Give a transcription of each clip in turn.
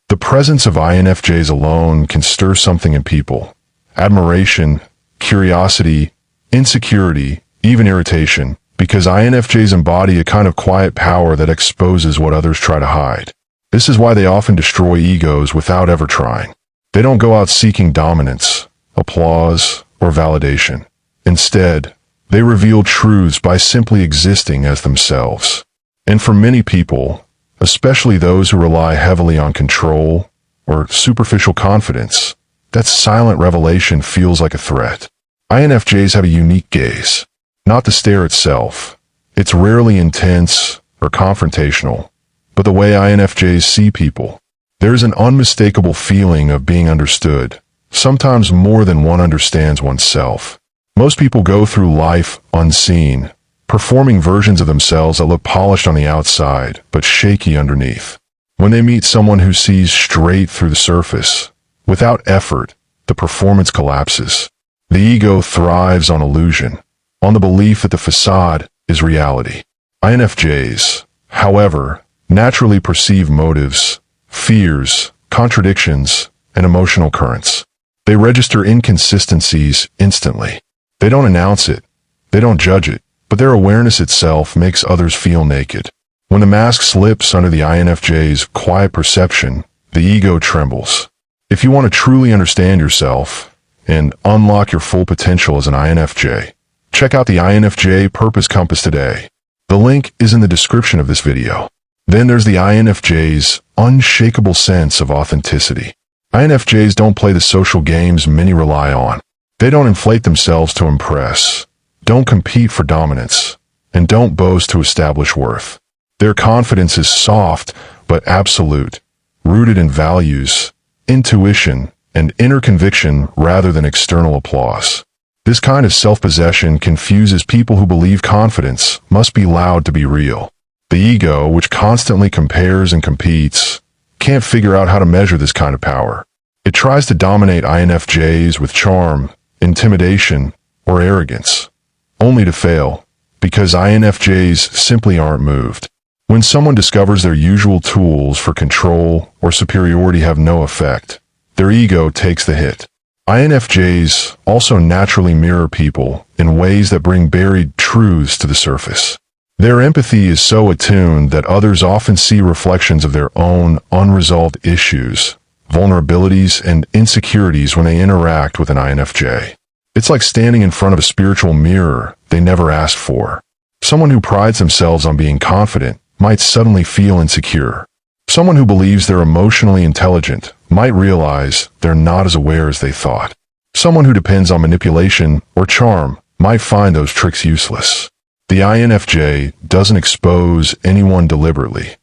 The presence of INFJs alone can stir something in people: admiration, curiosity, insecurity, even irritation, because INFJs embody a kind of quiet power that exposes what others try to hide. This is why they often destroy egos without ever trying. They don't go out seeking dominance, applause, or validation. Instead, they reveal truths by simply existing as themselves. And for many people, especially those who rely heavily on control or superficial confidence, that silent revelation feels like a threat. INFJs have a unique gaze. Not the stare itself. It's rarely intense or confrontational, but the way INFJs see people. There's an unmistakable feeling of being understood, sometimes more than one understands oneself. Most people go through life unseen, performing versions of themselves that look polished on the outside, but shaky underneath. When they meet someone who sees straight through the surface, without effort, the performance collapses. The ego thrives on illusion, on the belief that the facade is reality. INFJs, however, naturally perceive motives, fears, contradictions, and emotional currents. They register inconsistencies instantly. They don't announce it, they don't judge it, but their awareness itself makes others feel naked. When the mask slips under the INFJ's quiet perception, the ego trembles. If you want to truly understand yourself and unlock your full potential as an INFJ, check out the INFJ Purpose Compass today. The link is in the description of this video. Then there's the INFJ's unshakable sense of authenticity. INFJs don't play the social games many rely on. They don't inflate themselves to impress, don't compete for dominance, and don't boast to establish worth. Their confidence is soft but absolute, rooted in values, intuition, and inner conviction rather than external applause. This kind of self-possession confuses people who believe confidence must be loud to be real. The ego, which constantly compares and competes, can't figure out how to measure this kind of power. It tries to dominate INFJs with charm, intimidation, or arrogance, only to fail, because INFJs simply aren't moved. When someone discovers their usual tools for control or superiority have no effect, their ego takes the hit. INFJs also naturally mirror people in ways that bring buried truths to the surface. Their empathy is so attuned that others often see reflections of their own unresolved issues, vulnerabilities, and insecurities when they interact with an INFJ. It's like standing in front of a spiritual mirror they never asked for. Someone who prides themselves on being confident might suddenly feel insecure. Someone who believes they're emotionally intelligent might realize they're not as aware as they thought. Someone who depends on manipulation or charm might find those tricks useless. The INFJ doesn't expose anyone deliberately.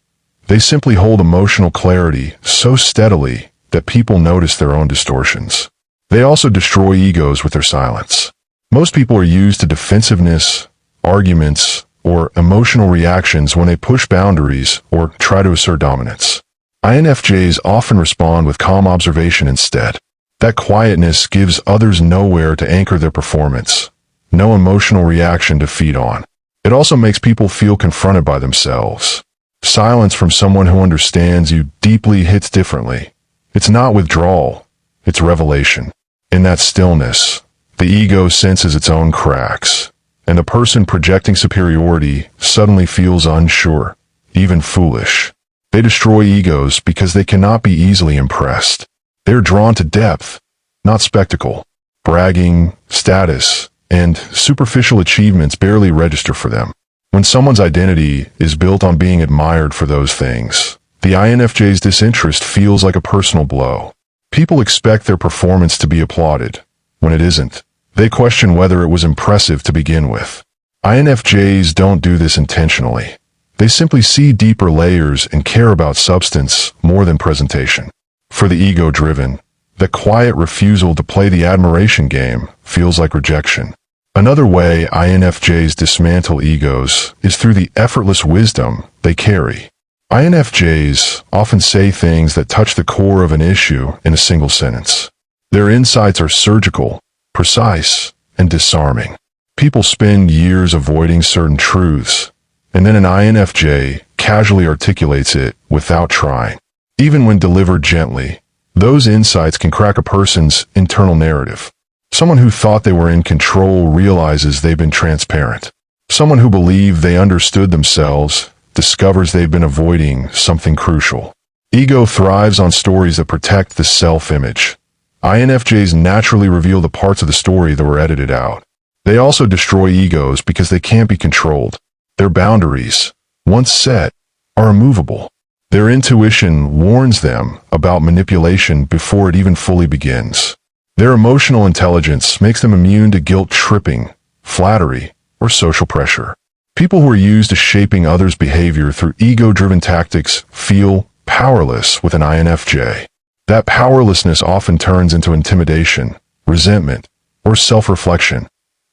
They simply hold emotional clarity so steadily that people notice their own distortions. They also destroy egos with their silence. Most people are used to defensiveness, arguments, or emotional reactions when they push boundaries or try to assert dominance. INFJs often respond with calm observation instead. That quietness gives others nowhere to anchor their performance, no emotional reaction to feed on. It also makes people feel confronted by themselves. Silence from someone who understands you deeply hits differently. It's not withdrawal, it's revelation. In that stillness, the ego senses its own cracks, and the person projecting superiority suddenly feels unsure, even foolish. They destroy egos because they cannot be easily impressed. They're drawn to depth, not spectacle. Bragging, status, and superficial achievements barely register for them. When someone's identity is built on being admired for those things, the INFJ's disinterest feels like a personal blow. People expect their performance to be applauded. When it isn't, they question whether it was impressive to begin with. INFJs don't do this intentionally. They simply see deeper layers and care about substance more than presentation. For the ego-driven, the quiet refusal to play the admiration game feels like rejection. Another way INFJs dismantle egos is through the effortless wisdom they carry. INFJs often say things that touch the core of an issue in a single sentence. Their insights are surgical, precise, and disarming. People spend years avoiding certain truths, and then an INFJ casually articulates it without trying. Even when delivered gently, those insights can crack a person's internal narrative. Someone who thought they were in control realizes they've been transparent. Someone who believed they understood themselves discovers they've been avoiding something crucial. Ego thrives on stories that protect the self-image. INFJs naturally reveal the parts of the story that were edited out. They also destroy egos because they can't be controlled. Their boundaries, once set, are immovable. Their intuition warns them about manipulation before it even fully begins. Their emotional intelligence makes them immune to guilt-tripping, flattery, or social pressure. People who are used to shaping others' behavior through ego-driven tactics feel powerless with an INFJ. That powerlessness often turns into intimidation, resentment, or self-reflection,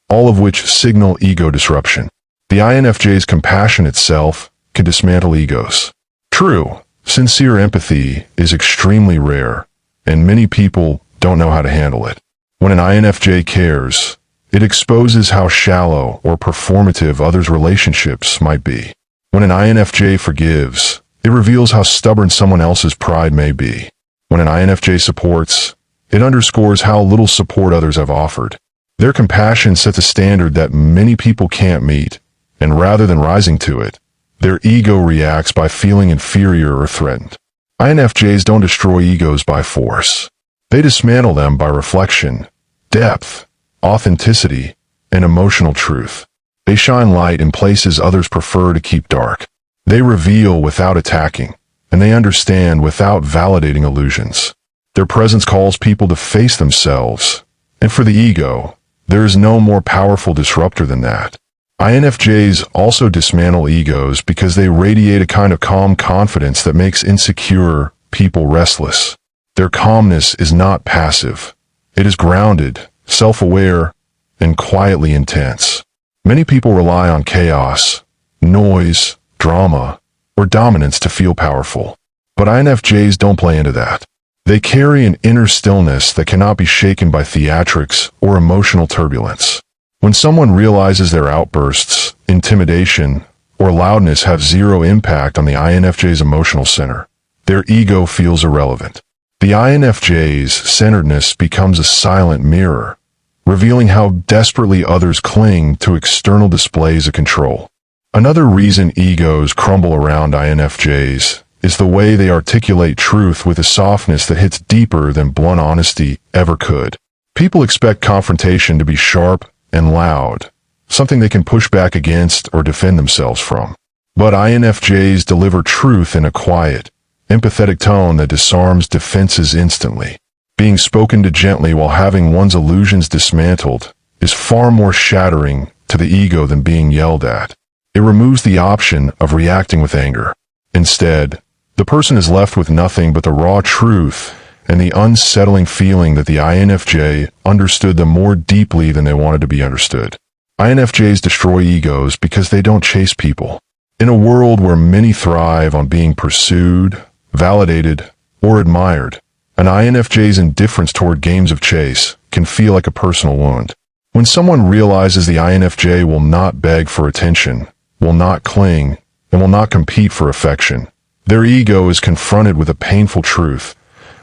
all of which signal ego disruption. The INFJ's compassion itself can dismantle egos. True, sincere empathy is extremely rare, and many people don't know how to handle it. When an INFJ cares, it exposes how shallow or performative others' relationships might be. When an INFJ forgives, it reveals how stubborn someone else's pride may be. When an INFJ supports, it underscores how little support others have offered. Their compassion sets a standard that many people can't meet, and rather than rising to it, their ego reacts by feeling inferior or threatened. INFJs don't destroy egos by force. They dismantle them by reflection, depth, authenticity, and emotional truth. They shine light in places others prefer to keep dark. They reveal without attacking, and they understand without validating illusions. Their presence calls people to face themselves, and for the ego, there is no more powerful disruptor than that. INFJs also dismantle egos because they radiate a kind of calm confidence that makes insecure people restless. Their calmness is not passive. It is grounded, self-aware, and quietly intense. Many people rely on chaos, noise, drama, or dominance to feel powerful. But INFJs don't play into that. They carry an inner stillness that cannot be shaken by theatrics or emotional turbulence. When someone realizes their outbursts, intimidation, or loudness have zero impact on the INFJ's emotional center, their ego feels irrelevant. The INFJ's centeredness becomes a silent mirror, revealing how desperately others cling to external displays of control. Another reason egos crumble around INFJs is the way they articulate truth with a softness that hits deeper than blunt honesty ever could. People expect confrontation to be sharp and loud, something they can push back against or defend themselves from. But INFJs deliver truth in a quiet, empathetic tone that disarms defenses instantly. Being spoken to gently while having one's illusions dismantled is far more shattering to the ego than being yelled at. It removes the option of reacting with anger. Instead, the person is left with nothing but the raw truth and the unsettling feeling that the INFJ understood them more deeply than they wanted to be understood. INFJs destroy egos because they don't chase people. In a world where many thrive on being pursued, validated, or admired, an INFJ's indifference toward games of chase can feel like a personal wound. When someone realizes the INFJ will not beg for attention, will not cling, and will not compete for affection, their ego is confronted with a painful truth.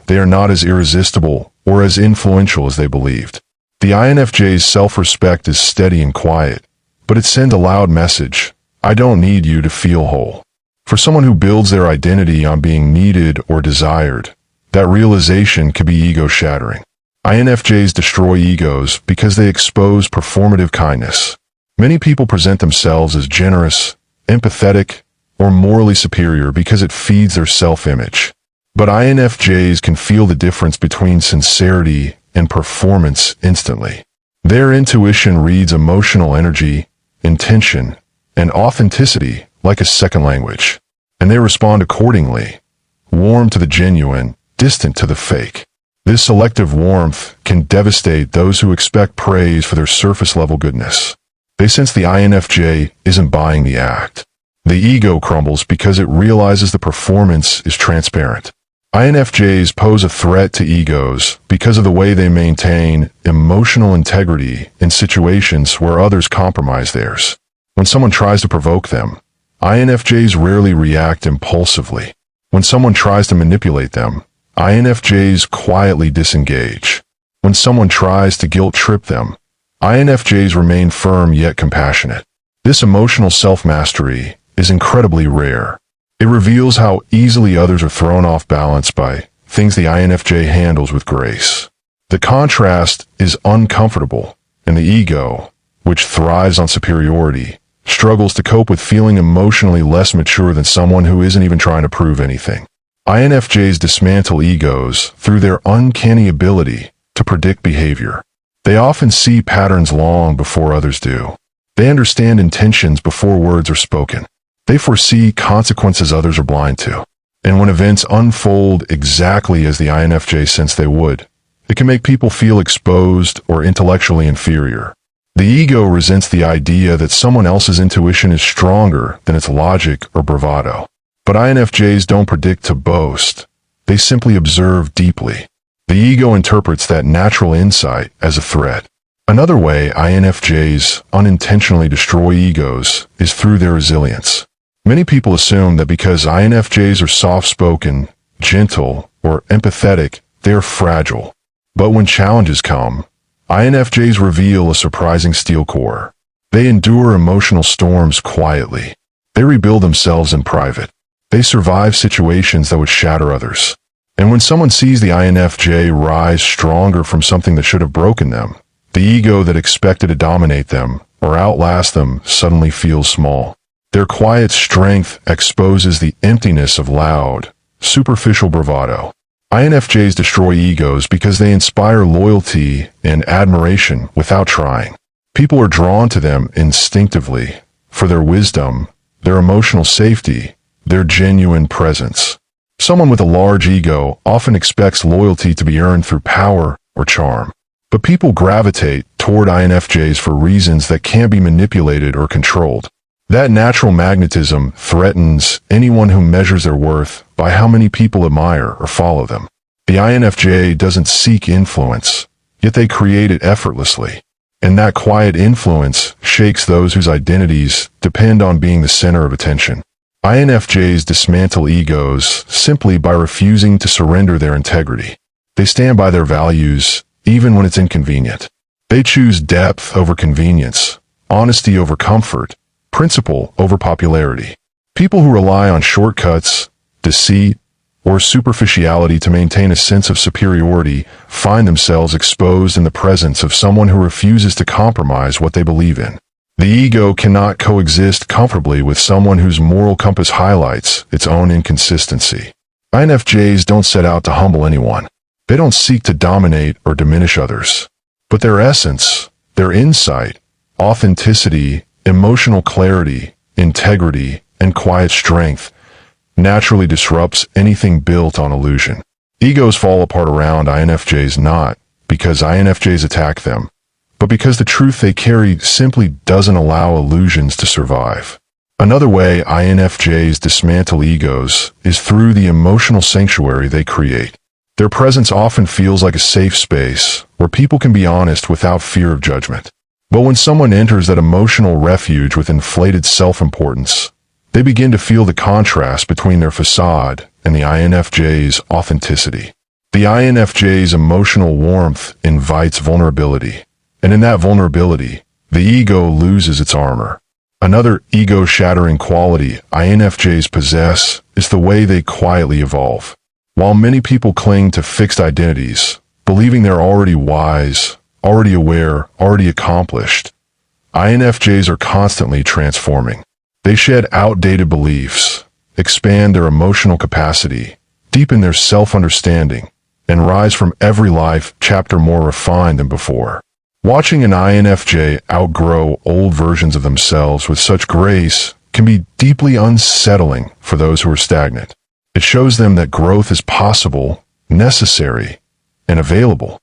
They are not as irresistible or as influential as they believed. The INFJ's self-respect is steady and quiet, but it sends a loud message: I don't need you to feel whole. For someone who builds their identity on being needed or desired, that realization can be ego-shattering. INFJs destroy egos because they expose performative kindness. Many people present themselves as generous, empathetic, or morally superior because it feeds their self-image. But INFJs can feel the difference between sincerity and performance instantly. Their intuition reads emotional energy, intention, and authenticity like a second language, and they respond accordingly, warm to the genuine, distant to the fake. This selective warmth can devastate those who expect praise for their surface-level goodness. They sense the INFJ isn't buying the act. The ego crumbles because it realizes the performance is transparent. INFJs pose a threat to egos because of the way they maintain emotional integrity in situations where others compromise theirs. When someone tries to provoke them, INFJs rarely react impulsively. When someone tries to manipulate them, INFJs quietly disengage. When someone tries to guilt-trip them, INFJs remain firm yet compassionate. This emotional self-mastery is incredibly rare. It reveals how easily others are thrown off balance by things the INFJ handles with grace. The contrast is uncomfortable, and the ego, which thrives on superiority, struggles to cope with feeling emotionally less mature than someone who isn't even trying to prove anything. INFJs dismantle egos through their uncanny ability to predict behavior. They often see patterns long before others do. They understand intentions before words are spoken. They foresee consequences others are blind to. And when events unfold exactly as the INFJ sense they would, it can make people feel exposed or intellectually inferior. The ego resents the idea that someone else's intuition is stronger than its logic or bravado. But INFJs don't predict to boast. They simply observe deeply. The ego interprets that natural insight as a threat. Another way INFJs unintentionally destroy egos is through their resilience. Many people assume that because INFJs are soft-spoken, gentle, or empathetic, they are fragile. But when challenges come, INFJs reveal a surprising steel core. They endure emotional storms quietly. They rebuild themselves in private. They survive situations that would shatter others. And when someone sees the INFJ rise stronger from something that should have broken them, the ego that expected to dominate them or outlast them suddenly feels small. Their quiet strength exposes the emptiness of loud, superficial bravado. INFJs destroy egos because they inspire loyalty and admiration without trying. People are drawn to them instinctively for their wisdom, their emotional safety, their genuine presence. Someone with a large ego often expects loyalty to be earned through power or charm. But people gravitate toward INFJs for reasons that can't be manipulated or controlled. That natural magnetism threatens anyone who measures their worth by how many people admire or follow them. The INFJ doesn't seek influence, yet they create it effortlessly. And that quiet influence shakes those whose identities depend on being the center of attention. INFJs dismantle egos simply by refusing to surrender their integrity. They stand by their values, even when it's inconvenient. They choose depth over convenience, honesty over comfort, principle over popularity. People who rely on shortcuts, deceit, or superficiality to maintain a sense of superiority find themselves exposed in the presence of someone who refuses to compromise what they believe in. The ego cannot coexist comfortably with someone whose moral compass highlights its own inconsistency. INFJs don't set out to humble anyone. They don't seek to dominate or diminish others. But their essence, their insight, authenticity, emotional clarity, integrity, and quiet strength naturally disrupts anything built on illusion. Egos fall apart around INFJs not because INFJs attack them, but because the truth they carry simply doesn't allow illusions to survive. Another way INFJs dismantle egos is through the emotional sanctuary they create. Their presence often feels like a safe space where people can be honest without fear of judgment. But when someone enters that emotional refuge with inflated self-importance, they begin to feel the contrast between their facade and the INFJ's authenticity. The INFJ's emotional warmth invites vulnerability, and in that vulnerability, the ego loses its armor. Another ego-shattering quality INFJs possess is the way they quietly evolve. While many people cling to fixed identities, believing they're already wise, already aware, already accomplished, INFJs are constantly transforming. They shed outdated beliefs, expand their emotional capacity, deepen their self-understanding, and rise from every life chapter more refined than before. Watching an INFJ outgrow old versions of themselves with such grace can be deeply unsettling for those who are stagnant. It shows them that growth is possible, necessary, and available,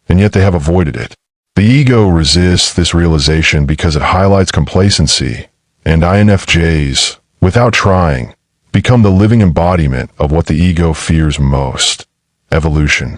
and yet they have avoided it. The ego resists this realization because it highlights complacency, and INFJs, without trying, become the living embodiment of what the ego fears most: evolution.